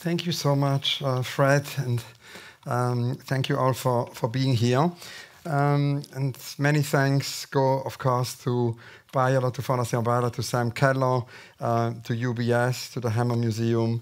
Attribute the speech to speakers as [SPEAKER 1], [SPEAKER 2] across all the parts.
[SPEAKER 1] Thank you so much, Fred, and thank you all for being here. And many thanks go, of course, to Beyeler, to Fondation Beyeler, to Sam Keller, to UBS, to the Hammer Museum.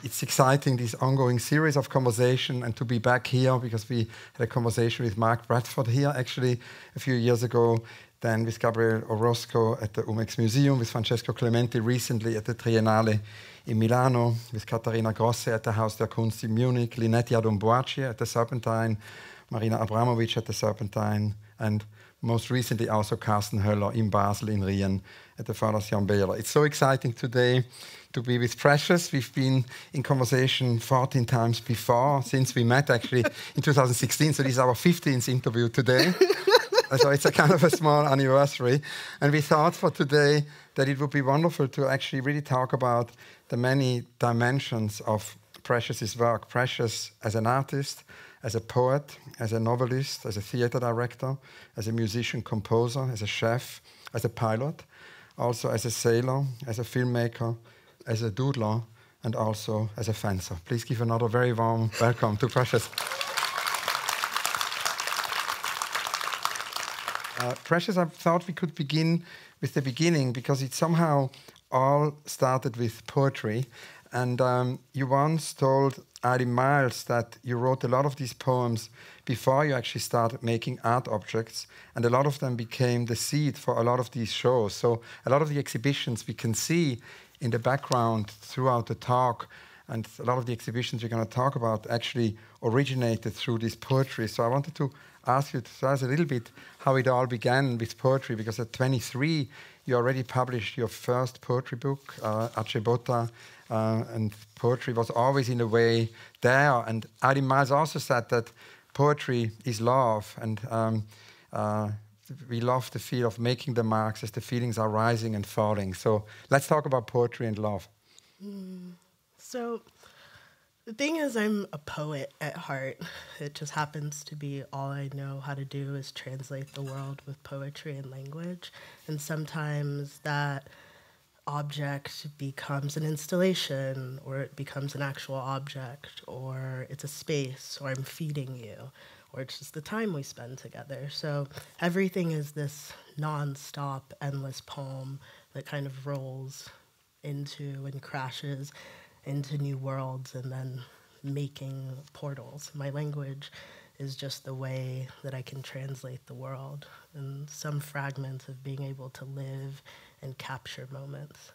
[SPEAKER 1] It's exciting, this ongoing series of conversation, and to be back here, because we had a conversation with Mark Bradford here, actually, a few years ago, then with Gabriele Orozco at the UMEX Museum, with Francesco Clementi recently at the Triennale in Milano, with Caterina Grosse at the Haus der Kunst in Munich, Linetti Adumbuaci at the Serpentine, Marina Abramovic at the Serpentine, and most recently also Carsten Höller in Basel, in Rien, at the Fondation Beyeler. It's so exciting today to be with Precious. We've been in conversation 14 times before, since we met actually in 2016, so this is our 15th interview today. So it's a kind of a small anniversary. And we thought for today that it would be wonderful to actually really talk about the many dimensions of Precious's work. Precious as an artist, as a poet, as a novelist, as a theater director, as a musician, composer, as a chef, as a pilot, also as a sailor, as a filmmaker, as a doodler, and also as a fencer. Please give another very warm welcome to Precious. Precious, I thought we could begin with the beginning, because it somehow all started with poetry. And you once told Adi Miles that you wrote a lot of these poems before you actually started making art objects, and a lot of them became the seed for a lot of these shows. So a lot of the exhibitions we can see in the background throughout the talk, and a lot of the exhibitions we're going to talk about actually originated through this poetry. So I wanted to ask you to tell us a little bit how it all began with poetry, because at 23 you already published your first poetry book, Acebota, and poetry was always in a way there. And Adi Miles also said that poetry is love, and we love the feel of making the marks as the feelings are rising and falling. So let's talk about poetry and love.
[SPEAKER 2] So the thing is, I'm a poet at heart. It just happens to be all I know how to do is translate the world with poetry and language. And sometimes that object becomes an installation, or it becomes an actual object, or it's a space, or I'm feeding you, or it's just the time we spend together. So everything is this non-stop, endless poem that kind of rolls into and crashes into new worlds, and then making portals. My language is just the way that I can translate the world, and some fragments of being able to live and capture moments.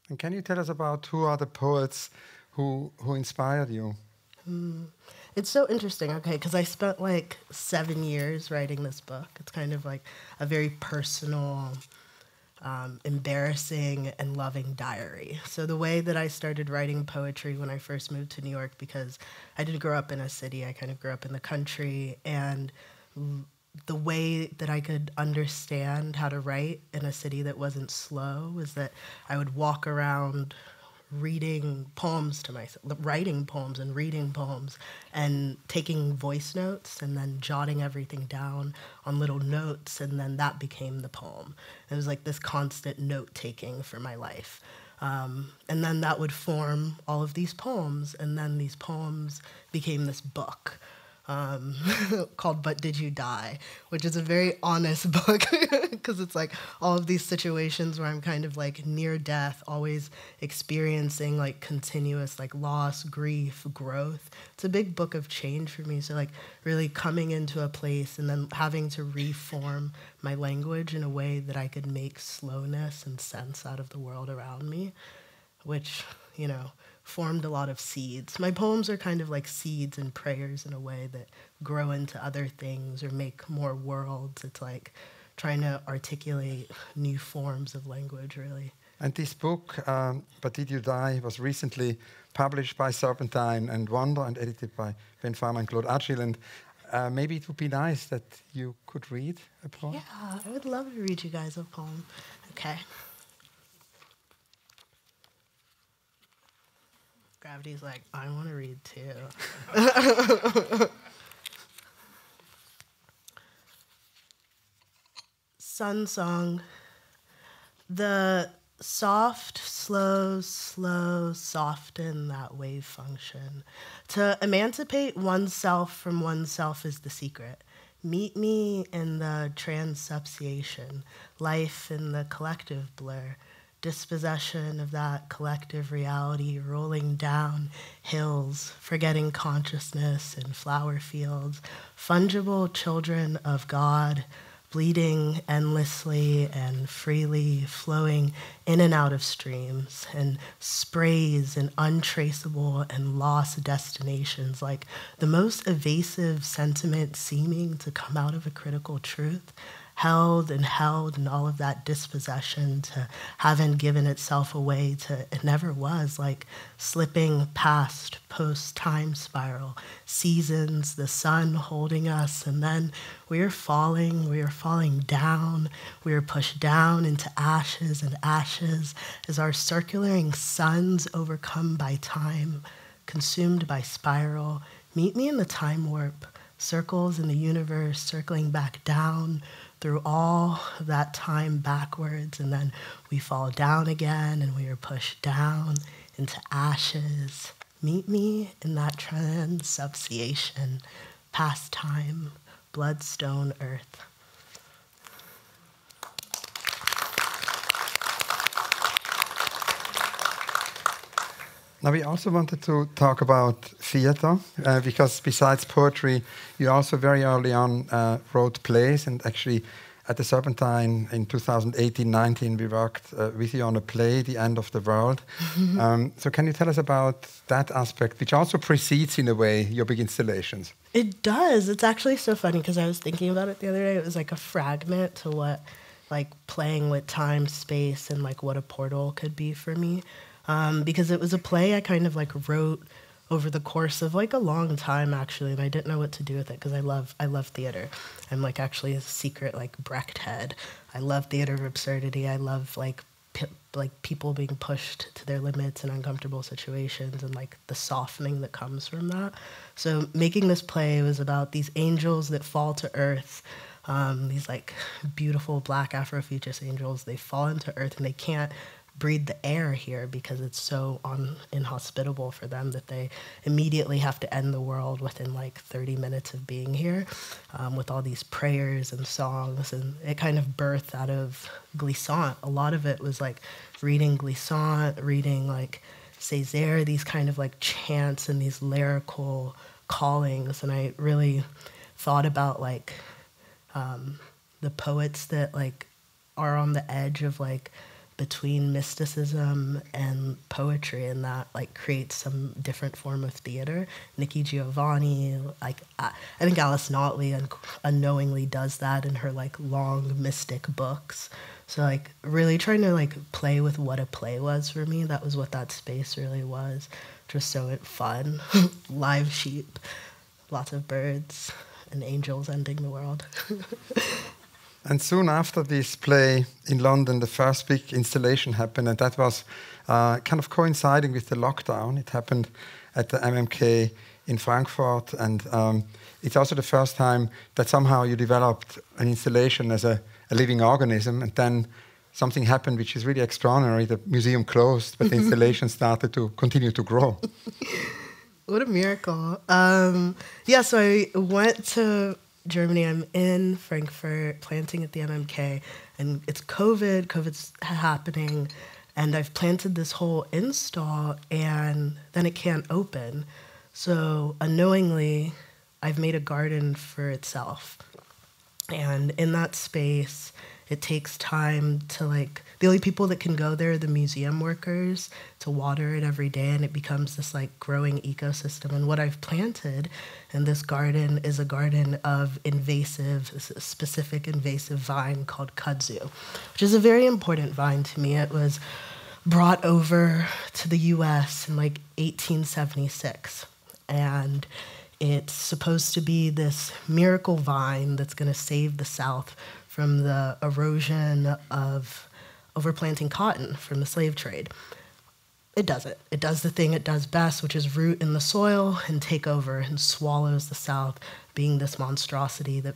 [SPEAKER 1] And can you tell us about who are the poets who inspired you?
[SPEAKER 2] It's so interesting, okay, because I spent like 7 years writing this book. It's kind of like a very personal, embarrassing and loving diary. So the way that I started writing poetry when I first moved to New York, because I didn't grow up in a city, I kind of grew up in the country, and the way that I could understand how to write in a city that wasn't slow was that I would walk around reading poems to myself, writing poems and reading poems, and taking voice notes, and then jotting everything down on little notes, and then that became the poem. It was like this constant note-taking for my life. And then that would form all of these poems, and then these poems became this book called But Did You Die?, which is a very honest book, because it's like all of these situations where I'm kind of like near death, always experiencing like continuous like loss, grief, growth. It's a big book of change for me. So like really coming into a place and then having to reform my language in a way that I could make slowness and sense out of the world around me, which, you know, formed a lot of seeds. My poems are kind of like seeds and prayers in a way that grow into other things or make more worlds. It's like trying to articulate new forms of language, really.
[SPEAKER 1] And this book, But Did You Die?, was recently published by Serpentine and Wonder and edited by Ben Farmer and Claude Agile. And maybe it would be nice that you could read a poem.
[SPEAKER 2] Yeah, I would love to read you guys a poem. Okay. Gravity's like, I want to read too. Sun Song. The soft, slow, slow, soften that wave function. To emancipate oneself from oneself is the secret. Meet me in the transubstantiation, life in the collective blur, dispossession of that collective reality, rolling down hills, forgetting consciousness in flower fields, fungible children of God, bleeding endlessly and freely, flowing in and out of streams and sprays and untraceable and lost destinations, like the most evasive sentiment seeming to come out of a critical truth, held and all of that dispossession to having given itself away to it never was, like slipping past post-time spiral, seasons, the sun holding us, and then we are falling down, we are pushed down into ashes and ashes as our circulating suns overcome by time, consumed by spiral. Meet me in the time warp, circles in the universe circling back down, through all of that time backwards, and then we fall down again and we are pushed down into ashes. Meet me in that transubstantiation, past time, bloodstone earth.
[SPEAKER 1] Now, we also wanted to talk about theater, because besides poetry, you also very early on wrote plays, and actually at the Serpentine in 2018-19, we worked with you on a play, The End of the World. So can you tell us about that aspect, which also precedes, in a way, your big installations?
[SPEAKER 2] It does. It's actually so funny, because I was thinking about it the other day. It was like a fragment to what, like, playing with time, space, and like what a portal could be for me. Because it was a play I kind of like wrote over the course of like a long time, actually, and I didn't know what to do with it because I love theater. I'm like actually a secret like Brecht head. I love theater of absurdity. I love like people being pushed to their limits in uncomfortable situations and like the softening that comes from that. So making this play was about these angels that fall to earth. These like beautiful black Afrofuturist angels. They fall into earth and they can't breathe the air here because it's so inhospitable for them that they immediately have to end the world within like 30 minutes of being here, with all these prayers and songs. And it kind of birthed out of Glissant. A lot of it was like reading Glissant, reading like Césaire, these kind of like chants and these lyrical callings. And I really thought about like the poets that like are on the edge of like between mysticism and poetry, and that like creates some different form of theater. Nikki Giovanni, like I think Alice Notley unknowingly does that in her like long mystic books. So like really trying to like play with what a play was for me. That was what that space really was. Just so fun, live sheep, lots of birds, and angels ending the world.
[SPEAKER 1] And soon after this play in London, the first big installation happened, and that was kind of coinciding with the lockdown. It happened at the MMK in Frankfurt, and it's also the first time that somehow you developed an installation as a living organism, and then something happened which is really extraordinary. The museum closed, but the installation started to continue to grow.
[SPEAKER 2] What a miracle. Yeah, so I went to Germany. I'm in Frankfurt, planting at the MMK, and it's COVID's happening, and I've planted this whole install, and then it can't open. So unknowingly, I've made a garden for itself. And in that space, it takes time to like, the only people that can go there are the museum workers to water it every day, and it becomes this like growing ecosystem. And what I've planted in this garden is a garden of specific invasive vine called kudzu, which is a very important vine to me. It was brought over to the US in like 1876. And it's supposed to be this miracle vine that's going to save the South from the erosion of overplanting cotton from the slave trade. It doesn't. It does the thing it does best, which is root in the soil and take over and swallows the South, being this monstrosity that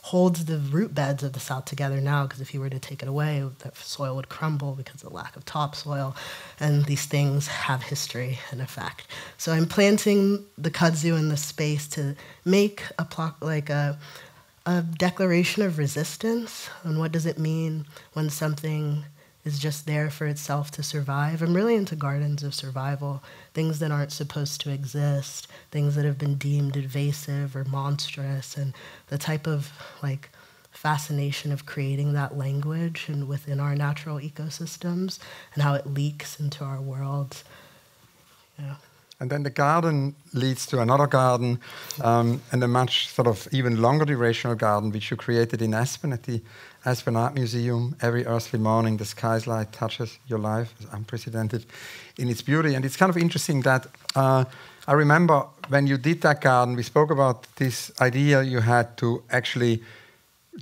[SPEAKER 2] holds the root beds of the South together now, because if you were to take it away, the soil would crumble because of the lack of topsoil, and these things have history and effect. So I'm planting the kudzu in the space to make a declaration of resistance, and what does it mean when something is just there for itself to survive. I'm really into gardens of survival, things that aren't supposed to exist, things that have been deemed invasive or monstrous, and the type of like fascination of creating that language and within our natural ecosystems and how it leaks into our world. Yeah.
[SPEAKER 1] And then the garden leads to another garden, and a much sort of even longer durational garden, which you created in Aspen at the Aspen Art Museum. Every earthly morning, the sky's light touches your life. It's unprecedented in its beauty. And it's kind of interesting that I remember when you did that garden, we spoke about this idea you had to actually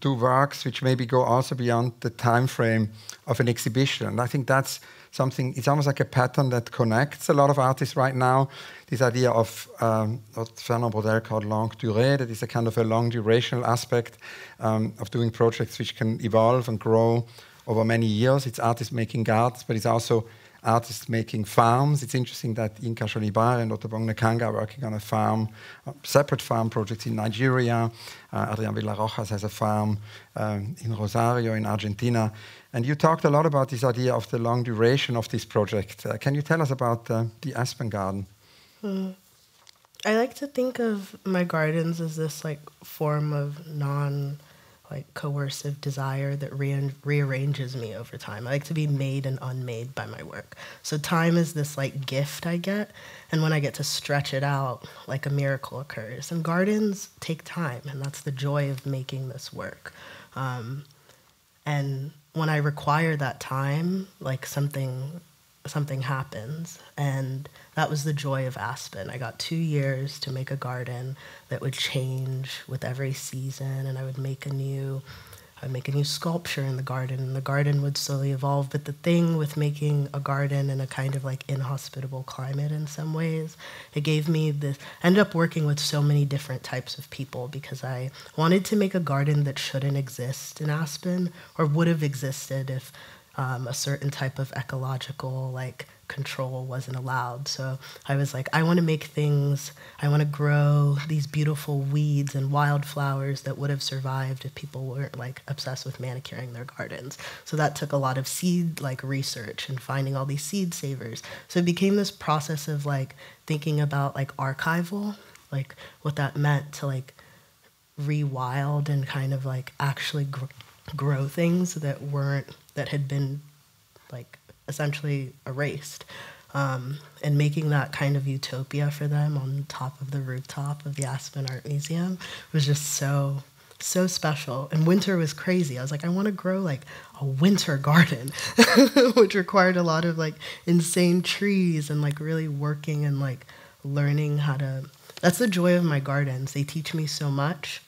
[SPEAKER 1] do works which maybe go also beyond the time frame of an exhibition. And I think that's something, it's almost like a pattern that connects a lot of artists right now. This idea of what Fernand Braudel called longue durée, that is a kind of a long durational aspect of doing projects which can evolve and grow over many years. It's artists making gardens, but it's also artists making farms. It's interesting that Inka Shonibar and Otobong Nakanga are working on a farm, separate farm projects in Nigeria. Adrian Villarojas has a farm in Rosario in Argentina. And you talked a lot about this idea of the long duration of this project. Can you tell us about the Aspen Garden?
[SPEAKER 2] I like to think of my gardens as this like form of coercive desire that rearranges me over time. I like to be made and unmade by my work. So time is this like gift I get, and when I get to stretch it out, like a miracle occurs. And gardens take time, and that's the joy of making this work. And when I require that time, like something happens, and that was the joy of Aspen. I got 2 years to make a garden that would change with every season, and I would make a new sculpture in the garden, and the garden would slowly evolve. But the thing with making a garden in a kind of like inhospitable climate in some ways, it gave me this, I ended up working with so many different types of people because I wanted to make a garden that shouldn't exist in Aspen, or would have existed if a certain type of ecological like control wasn't allowed. So I was like, I want to make things, I want to grow these beautiful weeds and wildflowers that would have survived if people weren't like obsessed with manicuring their gardens. So that took a lot of seed like research and finding all these seed savers. So it became this process of like thinking about like archival, like what that meant to like rewild and kind of like actually grow things that had been like essentially erased, and making that kind of utopia for them on top of the rooftop of the Aspen Art Museum was just so special. And winter was crazy. I was like, I want to grow like a winter garden, which required a lot of like insane trees and like really working and like learning how to. That's the joy of my gardens. They teach me so much.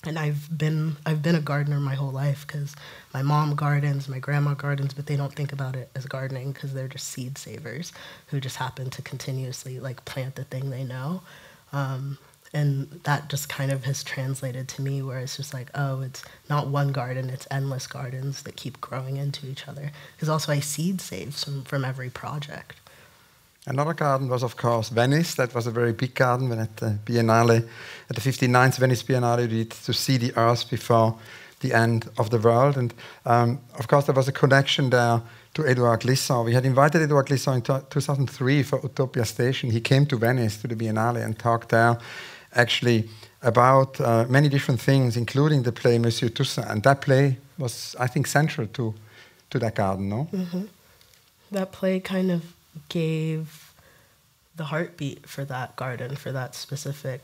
[SPEAKER 2] And I've been a gardener my whole life because my mom gardens, my grandma gardens, but they don't think about it as gardening because they're just seed savers who just happen to continuously like plant the thing they know. And that just kind of has translated to me where it's just like, oh, it's not one garden, it's endless gardens that keep growing into each other. Because also I seed save from every project.
[SPEAKER 1] Another garden was, of course, Venice. That was a very big garden when at the Biennale, at the 59th Venice Biennale, we did to see the Earth before the end of the world. And, of course, there was a connection there to Edouard Glissant. We had invited Edouard Glissant in 2003 for Utopia Station. He came to Venice, to the Biennale, and talked there actually about many different things, including the play Monsieur Toussaint. And that play was, I think, central to that garden, no?
[SPEAKER 2] Mm-hmm. That play kind of gave the heartbeat for that garden, for that specific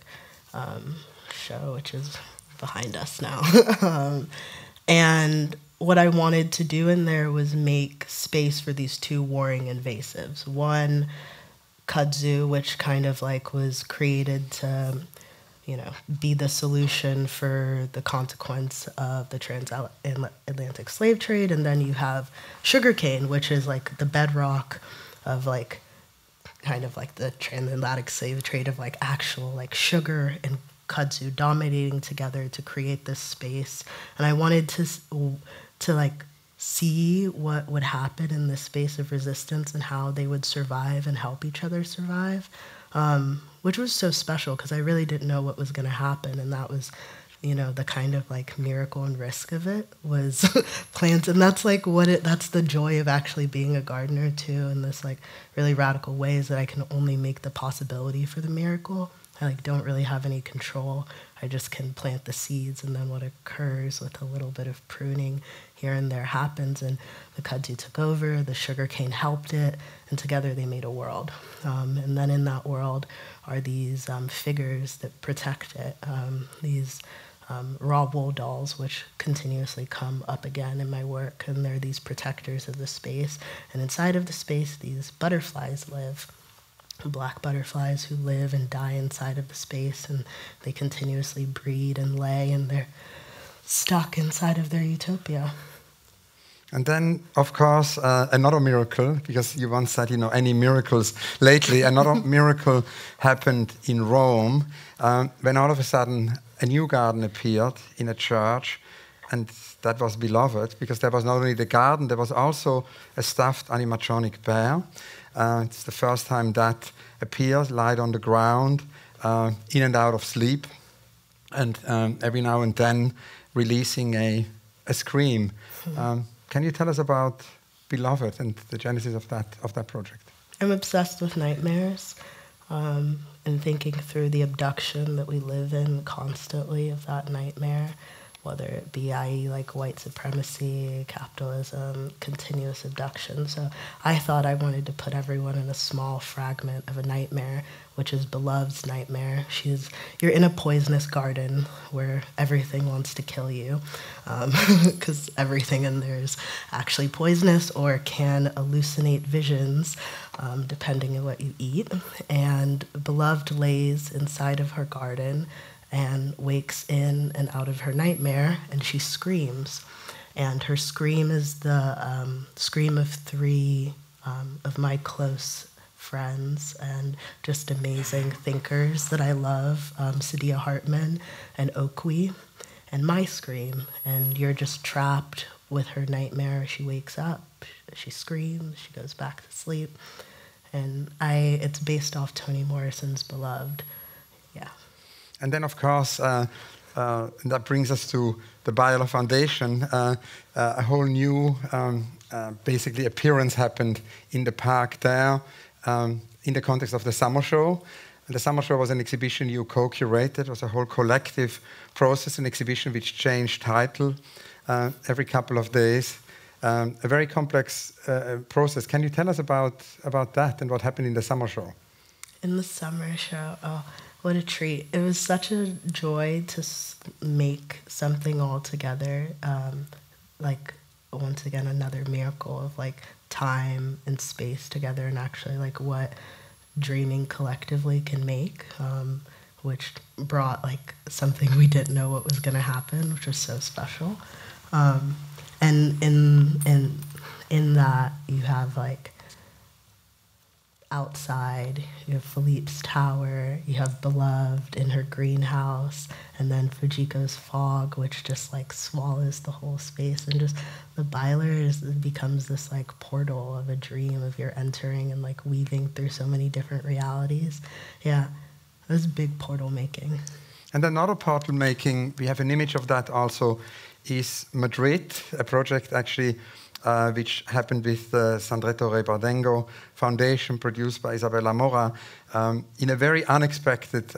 [SPEAKER 2] show, which is behind us now. And what I wanted to do in there was make space for these two warring invasives. One, kudzu, which kind of like was created to, be the solution for the consequence of the transatlantic slave trade. And then you have sugarcane, which is like the bedrock of like kind of like the transatlantic slave trade of like actual like sugar and kudzu dominating together to create this space. And I wanted to like see what would happen in this space of resistance and how they would survive and help each other survive, which was so special because I really didn't know what was going to happen. And that was, you know, the kind of like miracle and risk of it was plants. And that's like that's the joy of actually being a gardener too, in this like really radical ways that I can only make the possibility for the miracle. I like don't really have any control. I just can plant the seeds, and then what occurs with a little bit of pruning here and there happens. And the kudzu took over, the sugarcane helped it, and together they made a world. And then in that world are these figures that protect it, these raw wool dolls, which continuously come up again in my work, and they're these protectors of the space. And inside of the space, these butterflies live. Black butterflies who live and die inside of the space, and they continuously breed and lay, and they're stuck inside of their utopia.
[SPEAKER 1] And then, of course, another miracle, because you once said, you know, any miracles lately, another miracle happened in Rome, when all of a sudden a new garden appeared in a church, and that was beloved, because there was not only the garden, there was also a stuffed animatronic bear. It's the first time that appears, lied on the ground, in and out of sleep, and every now and then releasing a scream. Can you tell us about Beloved and the genesis of that project?
[SPEAKER 2] I'm obsessed with nightmares, and thinking through the abduction that we live in constantly of that nightmare, whether it be, i.e., like white supremacy, capitalism, continuous abduction. So I thought I wanted to put everyone in a small fragment of a nightmare, which is Beloved's nightmare. You're in a poisonous garden where everything wants to kill you, because everything in there is actually poisonous or can hallucinate visions, depending on what you eat. And Beloved lays inside of her garden and wakes in and out of her nightmare, and she screams. And her scream is the scream of three of my close friends and just amazing thinkers that I love, Saidiya Hartman and Okwi, and my scream. And you're just trapped with her nightmare. She wakes up, she screams, she goes back to sleep. And it's based off Toni Morrison's Beloved. Yeah.
[SPEAKER 1] And then, of course, that brings us to the Beyeler Foundation. A whole new, basically, appearance happened in the park there in the context of the summer show. And the summer show was an exhibition you co-curated. It was a whole collective process, an exhibition which changed title every couple of days. A very complex process. Can you tell us about that and what happened in the summer show?
[SPEAKER 2] In the summer show, oh, what a treat. It was such a joy to make something all together. Like, once again, another miracle of like time and space together, and actually like what dreaming collectively can make, which brought like something we didn't know what was going to happen, which was so special. And in that you have like outside, you have Philippe's tower, you have Beloved in her greenhouse, and then Fujiko's fog, which just like swallows the whole space, and just the Beyeler becomes this like portal of a dream of you're entering and like weaving through so many different realities. Yeah, it was big portal making.
[SPEAKER 1] And another portal making, we have an image of that also, is Madrid, a project actually which happened with the Sandretto Rebardengo Foundation, produced by Isabella Mora, in a very unexpected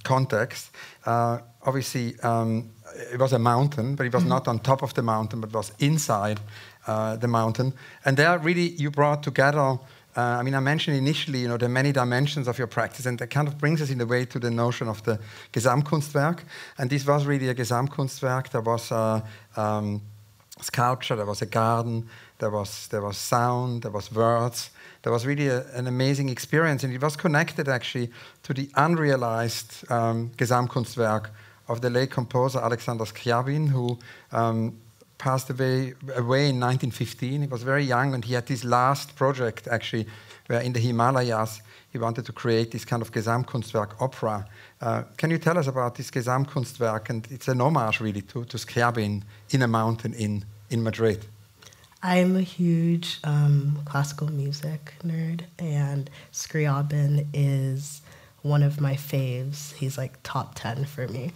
[SPEAKER 1] context. Obviously, it was a mountain, but it was not on top of the mountain, but was inside the mountain. And there, really, you brought together. I mean, I mentioned initially, you know, the many dimensions of your practice, and that kind of brings us in a way to the notion of the Gesamtkunstwerk. And this was really a Gesamtkunstwerk. There was sculpture, there was a garden, there was sound, there was words. There was really an amazing experience, and it was connected actually to the unrealized Gesamtkunstwerk of the late composer Alexander Scriabin, who passed away in 1915. He was very young, and he had this last project, actually, where in the Himalayas, he wanted to create this kind of Gesamtkunstwerk opera. Can you tell us about this Gesamtkunstwerk? And it's an homage, really, to Scriabin in a mountain in Madrid.
[SPEAKER 2] I'm a huge classical music nerd, and Scriabin is one of my faves. He's like top 10 for me.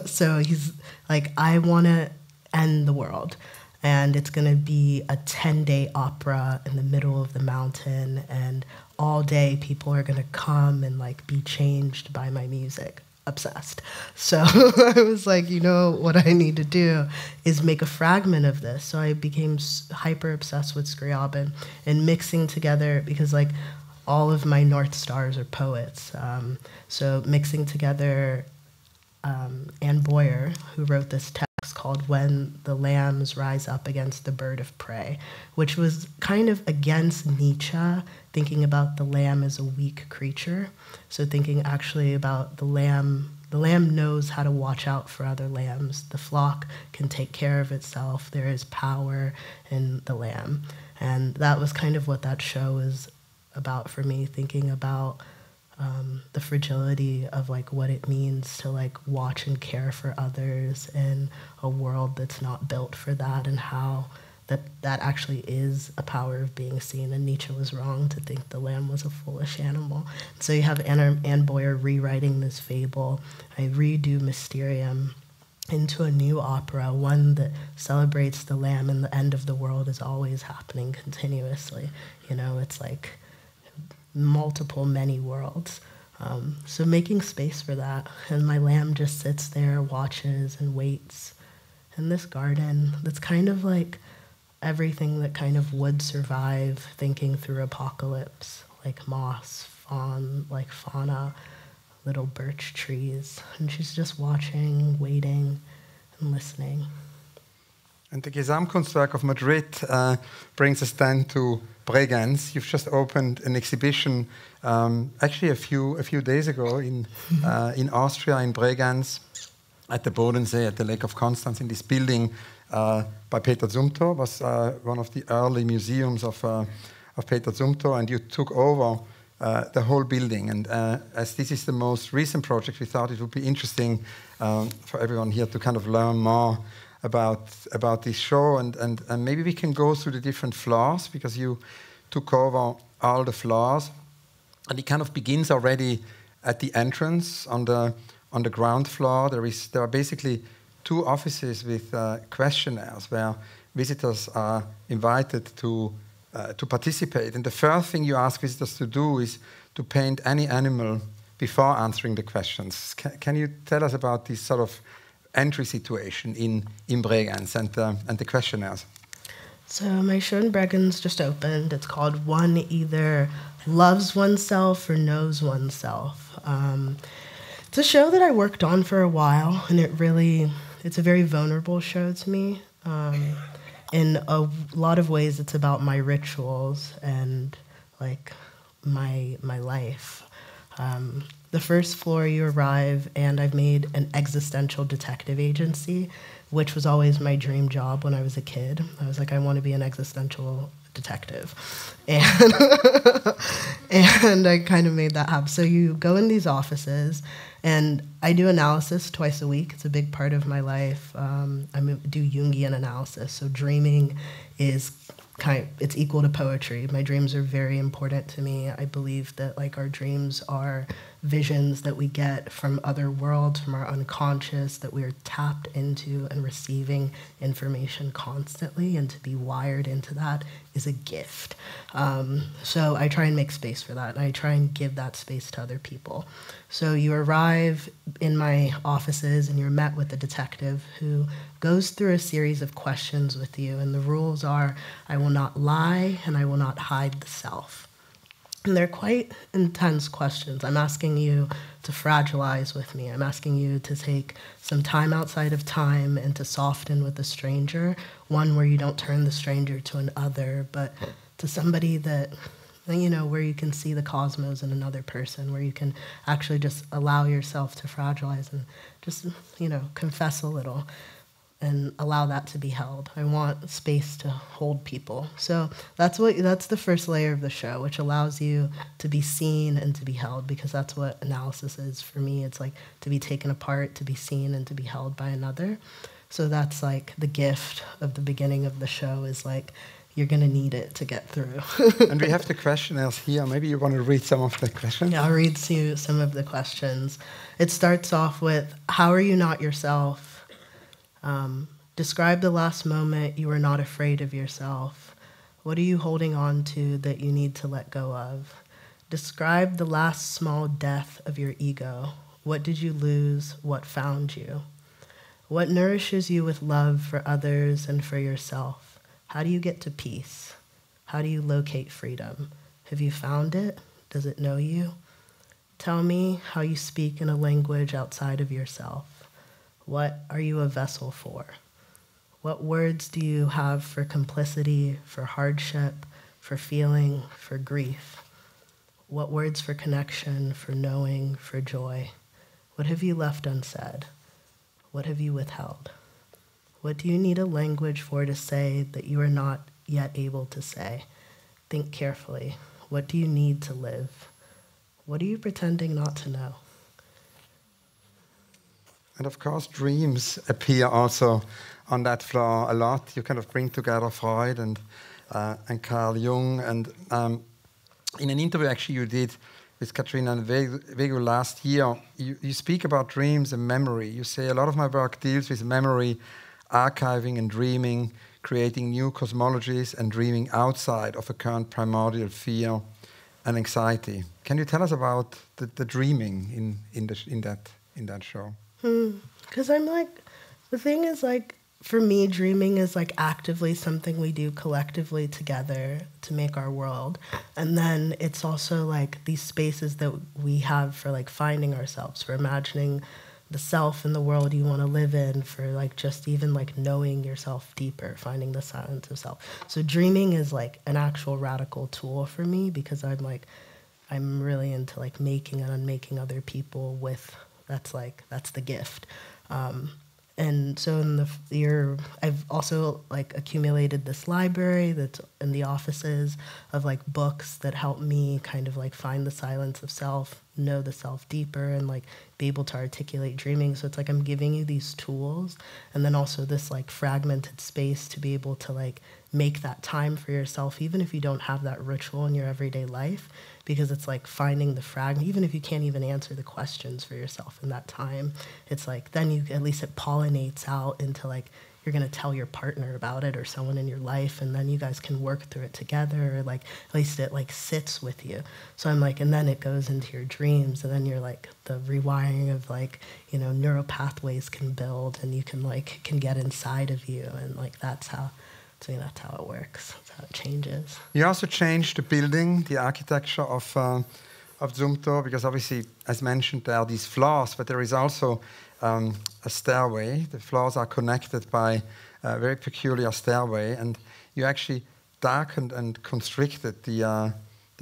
[SPEAKER 2] So he's like, I want to end the world. And it's going to be a 10-day opera in the middle of the mountain. And all day people are going to come and like be changed by my music. Obsessed. So I was like, you know, what I need to do is make a fragment of this. So I became hyper obsessed with Scriabin and mixing together, because like all of my North Stars are poets. So mixing together Anne Boyer, who wrote this text called When the Lambs Rise Up Against the Bird of Prey, which was kind of against Nietzsche, thinking about the lamb as a weak creature. So thinking actually about the lamb knows how to watch out for other lambs. The flock can take care of itself. There is power in the lamb. And that was kind of what that show was about for me, thinking about the fragility of like what it means to like watch and care for others in a world that's not built for that, and how that actually is a power of being seen. And Nietzsche was wrong to think the lamb was a foolish animal. So you have Anne Boyer rewriting this fable. I redo Mysterium into a new opera, one that celebrates the lamb, and the end of the world is always happening continuously. You know, it's like many worlds. So making space for that. And my lamb just sits there, watches and waits in this garden that's kind of like everything that kind of would survive thinking through apocalypse, like moss, fauna, little birch trees. And she's just watching, waiting, and listening.
[SPEAKER 1] And the Gesamtkunstwerk of Madrid brings us then to Bregenz. You've just opened an exhibition, actually a few days ago in Austria, in Bregenz, at the Bodensee, at the Lake of Constance, in this building by Peter Zumthor. Was one of the early museums of Peter Zumthor, and you took over the whole building. And as this is the most recent project, we thought it would be interesting for everyone here to kind of learn more about this show, and maybe we can go through the different floors, because you took over all the floors, and it kind of begins already at the entrance on the ground floor. There are basically two offices with questionnaires where visitors are invited to participate. And the first thing you ask visitors to do is to paint any animal before answering the questions. Can you tell us about this sort of entry situation in Bregenz and the questionnaires?
[SPEAKER 2] So my show in Bregenz just opened. It's called One Either Loves Oneself or Knows Oneself. It's a show that I worked on for a while, and it's a very vulnerable show to me. In a lot of ways, it's about my rituals and like my life. The first floor you arrive, and I've made an existential detective agency, which was always my dream job when I was a kid. I was like, I want to be an existential detective. And, and I kind of made that happen. So you go in these offices, and I do analysis twice a week. It's a big part of my life. I do Jungian analysis. So dreaming is it's equal to poetry. My dreams are very important to me. I believe that like our dreams are visions that we get from other worlds, from our unconscious, that we are tapped into and receiving information constantly, and to be wired into that is a gift. So I try and make space for that, and I try and give that space to other people. So you arrive in my offices, and you're met with a detective who goes through a series of questions with you, and the rules are, I will not lie, and I will not hide the self. And they're quite intense questions. I'm asking you to fragilize with me. I'm asking you to take some time outside of time and to soften with a stranger, one where you don't turn the stranger to an other, but to somebody that, you know, where you can see the cosmos in another person, where you can actually just allow yourself to fragilize and just, you know, confess a little. and allow that to be held. I want space to hold people. So that's the first layer of the show, which allows you to be seen and to be held, because that's what analysis is for me. It's like to be taken apart, to be seen, and to be held by another. So that's like the gift of the beginning of the show, is like, you're going to need it to get through.
[SPEAKER 1] And we have the questionnaires here. Maybe you want to read some of the questions?
[SPEAKER 2] Yeah, I'll read to you some of the questions. It starts off with, how are you not yourself? Describe the last moment you were not afraid of yourself. What are you holding on to that you need to let go of? Describe the last small death of your ego. What did you lose? What found you? What nourishes you with love for others and for yourself? How do you get to peace? How do you locate freedom? Have you found it? Does it know you? Tell me how you speak in a language outside of yourself. What are you a vessel for? What words do you have for complicity, for hardship, for feeling, for grief? What words for connection, for knowing, for joy? What have you left unsaid? What have you withheld? What do you need a language for to say that you are not yet able to say? Think carefully. What do you need to live? What are you pretending not to know?
[SPEAKER 1] And of course, dreams appear also on that floor a lot. You kind of bring together Freud and Carl Jung. And in an interview actually you did with Katrina and Vegu last year, you speak about dreams and memory. You say a lot of my work deals with memory, archiving and dreaming, creating new cosmologies and dreaming outside of a current primordial fear and anxiety. Can you tell us about the dreaming in that show?
[SPEAKER 2] Because I'm like, the thing is like, for me, dreaming is like actively something we do collectively together to make our world. And then it's also like these spaces that we have for like finding ourselves, for imagining the self and the world you want to live in, for like just even like knowing yourself deeper, finding the silence of self. So dreaming is like an actual radical tool for me, because I'm really into like making and unmaking other people with, that's the gift. And so in the year, I've also like accumulated this library that's in the offices of like books that help me kind of like find the silence of self, know the self deeper, and like be able to articulate dreaming. So it's like I'm giving you these tools, and then also this like fragmented space to be able to like make that time for yourself, even if you don't have that ritual in your everyday life, because it's like finding the fragment. Even if you can't even answer the questions for yourself in that time, it's like then you, at least it pollinates out into like you're going to tell your partner about it or someone in your life, and then you guys can work through it together, or like at least it like sits with you. So I'm like, and then it goes into your dreams, and then you're like the rewiring of like, you know, neural pathways can build, and you can get inside of you, and like that's how it works. That's how it changes.
[SPEAKER 1] You also changed the building, the architecture of Zumthor, because obviously, as mentioned, there are these floors, but there is also a stairway. The floors are connected by a very peculiar stairway, and you actually darkened and constricted the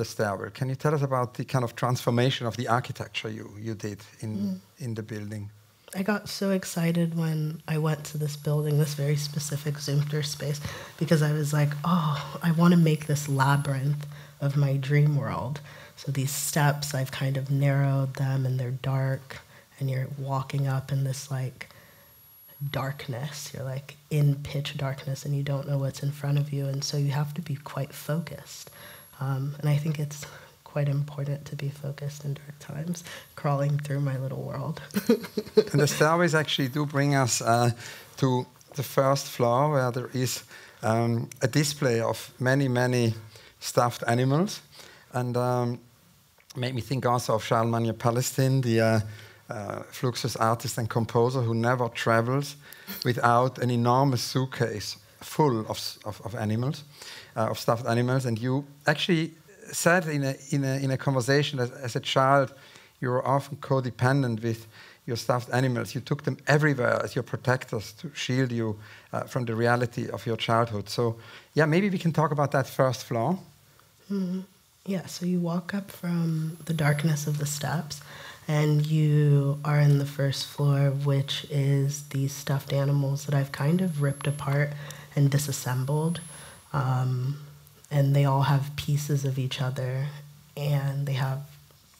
[SPEAKER 1] stairway. Can you tell us about the kind of transformation of the architecture you did in the building?
[SPEAKER 2] I got so excited when I went to this building, this very specific Zumthor space, because I was like, oh, I want to make this labyrinth of my dream world. So these steps, I've kind of narrowed them, and they're dark, and you're walking up in this like darkness. You're like in pitch darkness, and you don't know what's in front of you, and so you have to be quite focused. And I think it's quite important to be focused in dark times, crawling through my little world.
[SPEAKER 1] And the stairways actually do bring us to the first floor, where there is a display of many, many stuffed animals. And made me think also of Charles Magne Palestine, the Fluxus artist and composer who never travels without an enormous suitcase full of animals, of stuffed animals. And you actually said in a conversation that as a child you were often codependent with your stuffed animals. You took them everywhere as your protectors to shield you from the reality of your childhood. So yeah, maybe we can talk about that first floor.
[SPEAKER 2] Mm-hmm. Yeah, so you walk up from the darkness of the steps, And you are in the first floor, which is these stuffed animals that I've kind of ripped apart and disassembled. And they all have pieces of each other, and they have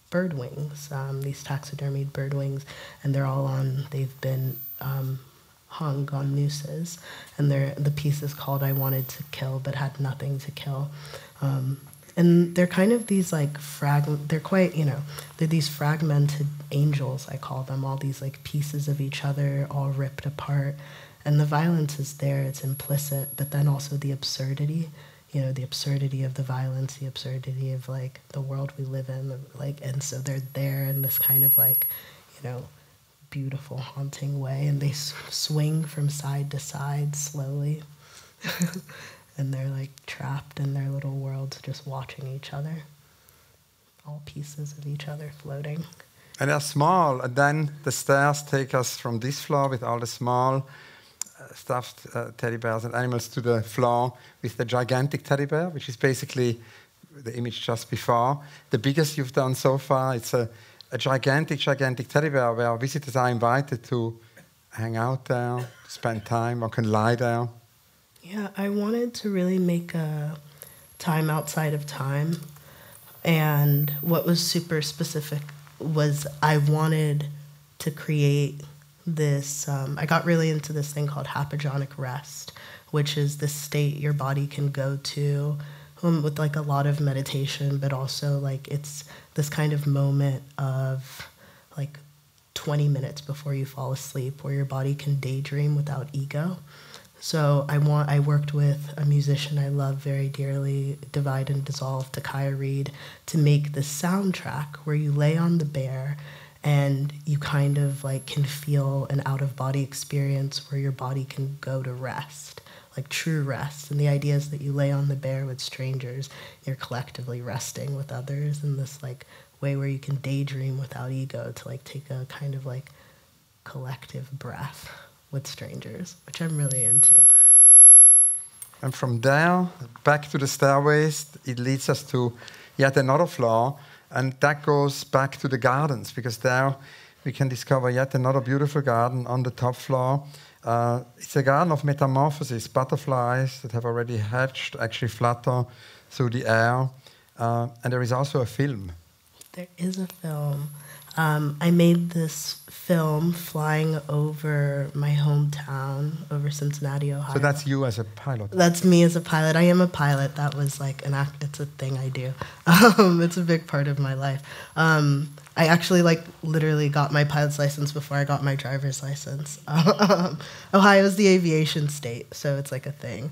[SPEAKER 2] bird wings, these taxidermied bird wings, and they've been hung on nooses, and the piece is called I Wanted to Kill But Had Nothing to Kill. And they're kind of these like they're quite, they're these fragmented angels, I call them, all these like pieces of each other, all ripped apart. And the violence is there, it's implicit, but then also the absurdity, the absurdity of the violence, the absurdity of like the world we live in, and so they're there in this kind of like, beautiful, haunting way, and they swing from side to side slowly. And they're like trapped in their little worlds, just watching each other. All pieces of each other floating.
[SPEAKER 1] And they're small, and then the stairs take us from this floor with all the small stuffed teddy bears and animals to the floor with the gigantic teddy bear, which is basically the image just before. The biggest you've done so far. It's a gigantic teddy bear where visitors are invited to hang out there, spend time, or can lie there.
[SPEAKER 2] Yeah, I wanted to really make a time outside of time. And what was super specific was I wanted to create this, I got really into this thing called hypogonic rest, which is this state your body can go to with like a lot of meditation, but also like it's this kind of moment of like 20 minutes before you fall asleep where your body can daydream without ego. So I worked with a musician I love very dearly, Divide and Dissolve, Takaya Reed, to make this soundtrack where you lay on the bear and you kind of like can feel an out-of-body experience where your body can go to rest, like true rest. And the idea is that you lay on the bear with strangers, you're collectively resting with others in this like way where you can daydream without ego, to like take a kind of like collective breath with strangers, which I'm really into.
[SPEAKER 1] And from there, back to the stairways, it leads us to yet another floor, and that goes back to the gardens, because there we can discover yet another beautiful garden on the top floor. It's a garden of metamorphosis. Butterflies that have already hatched actually flutter through the air. And there is also a film.
[SPEAKER 2] There is a film. I made this film flying over my hometown, over Cincinnati, Ohio.
[SPEAKER 1] So that's you as a pilot?
[SPEAKER 2] That's me as a pilot. I am a pilot. That was like an act. It's a thing I do. It's a big part of my life. I actually like literally got my pilot's license before I got my driver's license. Ohio is the aviation state, so it's like a thing.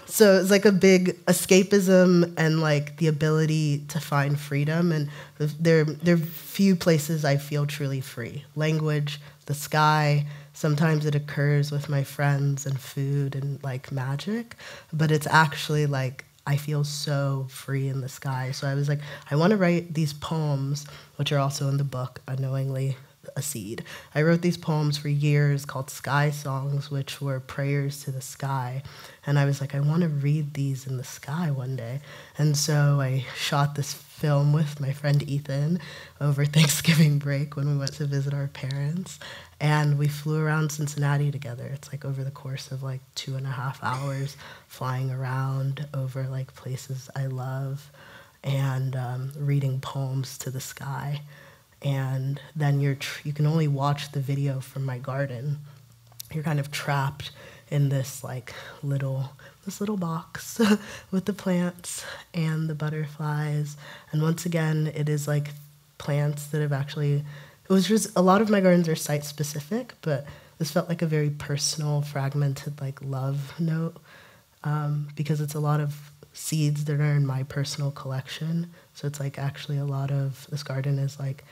[SPEAKER 2] So it's like a big escapism and like the ability to find freedom. And there are few places I feel truly free. Language, the sky. Sometimes it occurs with my friends and food and like magic, but it's actually like I feel so free in the sky. So I was like, I want to write these poems, which are also in the book, Unknowingly a Seed. I wrote these poems for years called Sky Songs, which were prayers to the sky. And I was like, I want to read these in the sky one day. And so I shot this film with my friend Ethan over Thanksgiving break when we went to visit our parents. And we flew around Cincinnati together. It's like over the course of like 2.5 hours, flying around over like places I love and reading poems to the sky. And then you can only watch the video from my garden. You're kind of trapped in this like little box with the plants and the butterflies. And once again, it is like plants that have actually, it was just, a lot of my gardens are site specific, but this felt like a very personal, fragmented like love note, because it's a lot of seeds that are in my personal collection. So it's like actually a lot of, this garden is like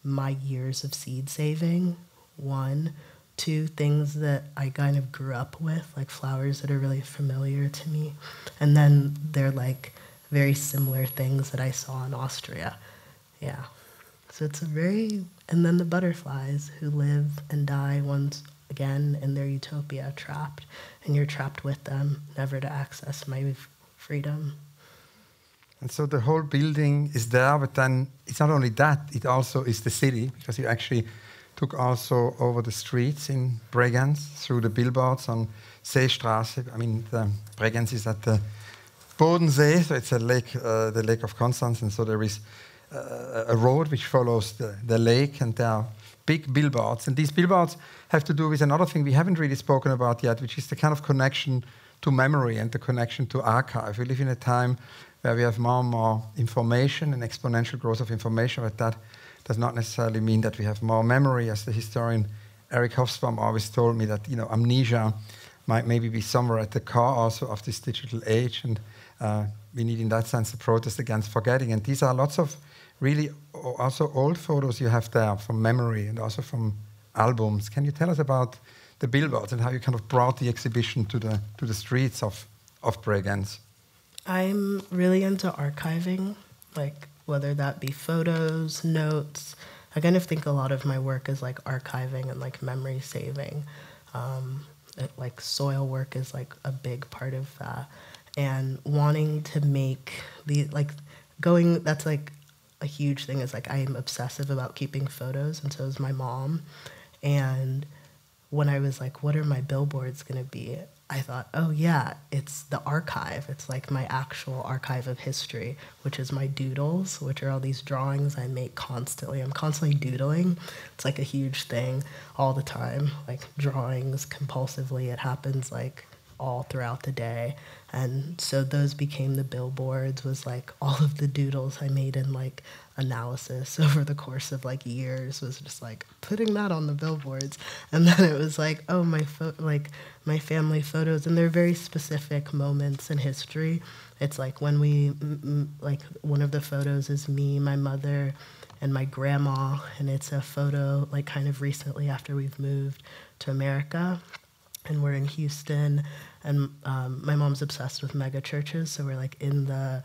[SPEAKER 2] my years of seed saving. 1, 2, things that I kind of grew up with, like flowers that are really familiar to me. And then they're like very similar things that I saw in Austria. Yeah. So it's a very, and then the butterflies who live and die once again in their utopia, trapped, and you're trapped with them, never to access my freedom.
[SPEAKER 1] And so the whole building is there, but then it's not only that, it also is the city, because you actually took also over the streets in Bregenz, through the billboards on Seestraße. I mean, Bregenz is at the Bodensee, so it's a lake, the Lake of Constance, and so there is a road which follows the lake, and there are big billboards. And these billboards have to do with another thing we haven't really spoken about yet, which is the kind of connection to memory and the connection to archive. We live in a time where we have more and more information and exponential growth of information, but that does not necessarily mean that we have more memory. As the historian Eric Hobsbawm always told me, that amnesia might maybe be somewhere at the core also of this digital age, and we need in that sense a protest against forgetting. And these are lots of really also old photos you have there from memory and also from albums. Can you tell us about the billboards and how you kind of brought the exhibition to the streets of Bregenz?
[SPEAKER 2] I'm really into archiving, like whether that be photos, notes. I kind of think a lot of my work is like archiving and like memory saving. Like soil work is like a big part of that. And wanting to make that's like a huge thing, is like I am obsessive about keeping photos, and so is my mom. And when I was like, what are my billboards going to be? I thought, oh yeah, it's the archive. It's like my actual archive of history, which is my doodles, which are all these drawings I make constantly. I'm constantly doodling. It's like a huge thing all the time, like drawings compulsively. It happens like all throughout the day. And so those became the billboards, was like all of the doodles I made in like analysis over the course of like years, was just like putting that on the billboards. And then it was like, oh, my family photos, and they're very specific moments in history. It's like when we, like one of the photos is me, my mother, and my grandma, and it's a photo like kind of recently after we've moved to America, and we're in Houston, and my mom's obsessed with mega churches, so we're like in the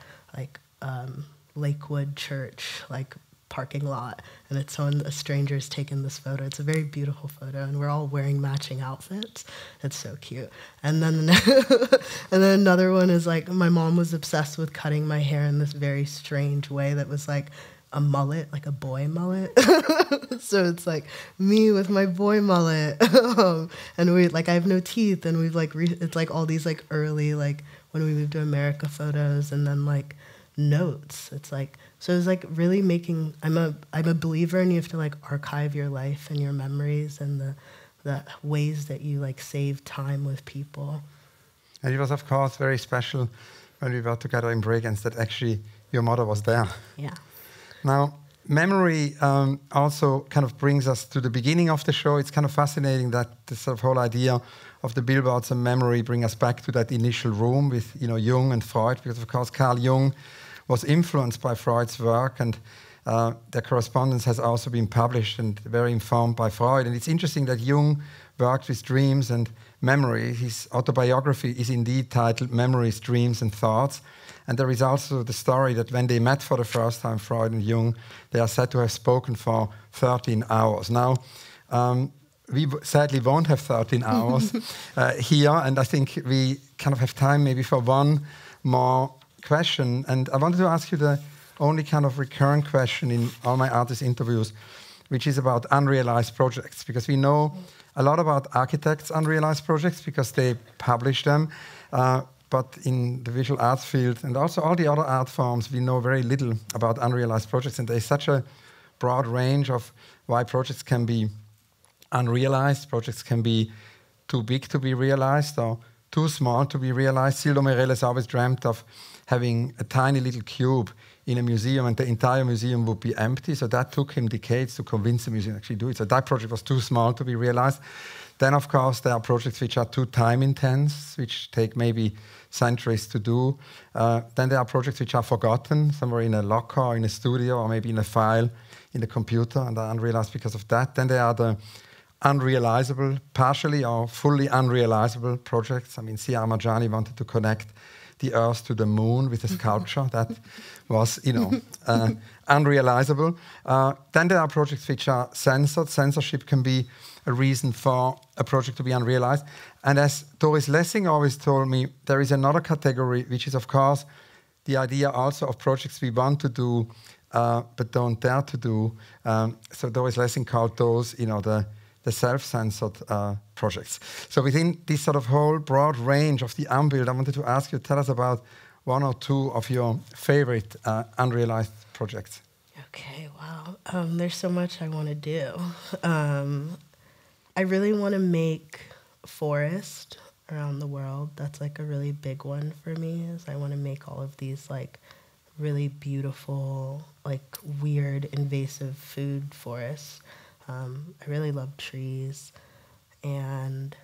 [SPEAKER 2] Lakewood Church like parking lot, and it's when a stranger's taken this photo. It's a very beautiful photo, and we're all wearing matching outfits. It's so cute. And then and then another one is like my mom was obsessed with cutting my hair in this very strange way that was like a mullet, like a boy mullet. So it's like me with my boy mullet. And we like, I have no teeth, and we've like, it's like all these like early, like when we moved to America photos, and then like notes. It's like, so it's like really making, I'm a believer, and you have to like archive your life and your memories and the ways that you like save time with people.
[SPEAKER 1] And it was of course very special when we were together in Bregenz that actually your mother was there.
[SPEAKER 2] Yeah.
[SPEAKER 1] Now, memory also kind of brings us to the beginning of the show. It's kind of fascinating that the sort of whole idea of the billboards and memory bring us back to that initial room with Jung and Freud, because of course Carl Jung was influenced by Freud's work, and their correspondence has also been published and very informed by Freud. And it's interesting that Jung worked with dreams and memory. His autobiography is indeed titled Memories, Dreams and Thoughts. And there is also the story that when they met for the first time, Freud and Jung, they are said to have spoken for 13 hours. Now, we sadly won't have 13 hours here, and I think we kind of have time maybe for one more question. And I wanted to ask you the only kind of recurrent question in all my artist interviews, which is about unrealized projects, because we know a lot about architects' unrealized projects because they publish them. But in the visual arts field and also all the other art forms, we know very little about unrealized projects. And there's such a broad range of why projects can be unrealized. Projects can be too big to be realized or too small to be realized. Sildo Meirelles always dreamt of having a tiny little cube in a museum, and the entire museum would be empty. So that took him decades to convince the museum to actually do it. So that project was too small to be realized. Then, of course, there are projects which are too time-intense, which take maybe centuries to do. Then there are projects which are forgotten, somewhere in a locker or in a studio or maybe in a file in the computer, and are unrealized because of that. Then there are the unrealizable, partially or fully unrealizable projects. I mean, C.R. Marjani wanted to connect the Earth to the moon with a sculpture. That was, unrealizable. Then there are projects which are censored. Censorship can be a reason for a project to be unrealized. And as Doris Lessing always told me, there is another category, which is, of course, the idea also of projects we want to do but don't dare to do. So Doris Lessing called those, the self-censored projects. So within this sort of whole broad range of the unbuilt, I wanted to ask you, tell us about one or two of your favorite unrealized projects.
[SPEAKER 2] Okay, wow. There's so much I want to do. I really want to make forest around the world. That's like a really big one for me, is I want to make all of these like really beautiful, like weird, invasive food forests. I really love trees, and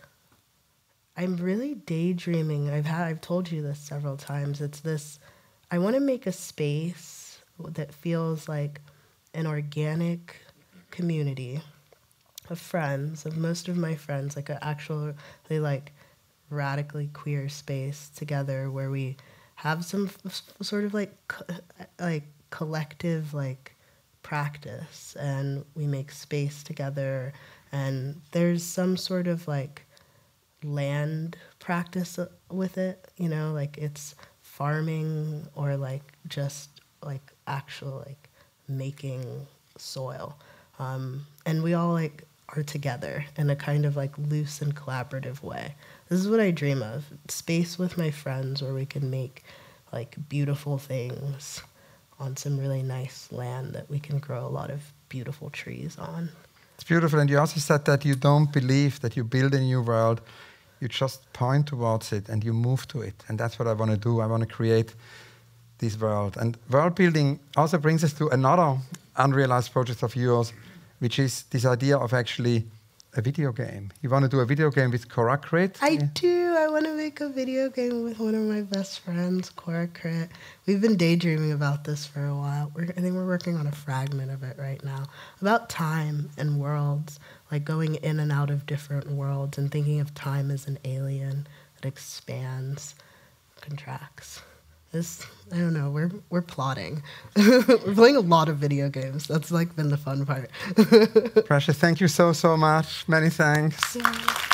[SPEAKER 2] I'm really daydreaming. I've told you this several times. It's this, I want to make a space that feels like an organic community of friends, of most of my friends, like an actually like radically queer space together where we have some sort of like collective like practice, and we make space together, and there's some sort of like land practice with it, like it's farming or like just like actual like making soil, and we all like are together in a kind of like loose and collaborative way. This is what I dream of, space with my friends where we can make like beautiful things on some really nice land that we can grow a lot of beautiful trees on.
[SPEAKER 1] It's beautiful. And you also said that you don't believe that you build a new world. You just point towards it and you move to it. And that's what I want to do. I want to create this world. And world building also brings us to another unrealized project of yours, which is this idea of actually a video game. You want to do a video game with Cora Crit?
[SPEAKER 2] I do. I want to make a video game with one of my best friends, Cora Crit. We've been daydreaming about this for a while. I think we're working on a fragment of it right now, about time and worlds, like going in and out of different worlds and thinking of time as an alien that expands, contracts. I don't know, we're plotting. We're playing a lot of video games. That's like been the fun part.
[SPEAKER 1] Precious, thank you so much. Many thanks.
[SPEAKER 2] Yeah.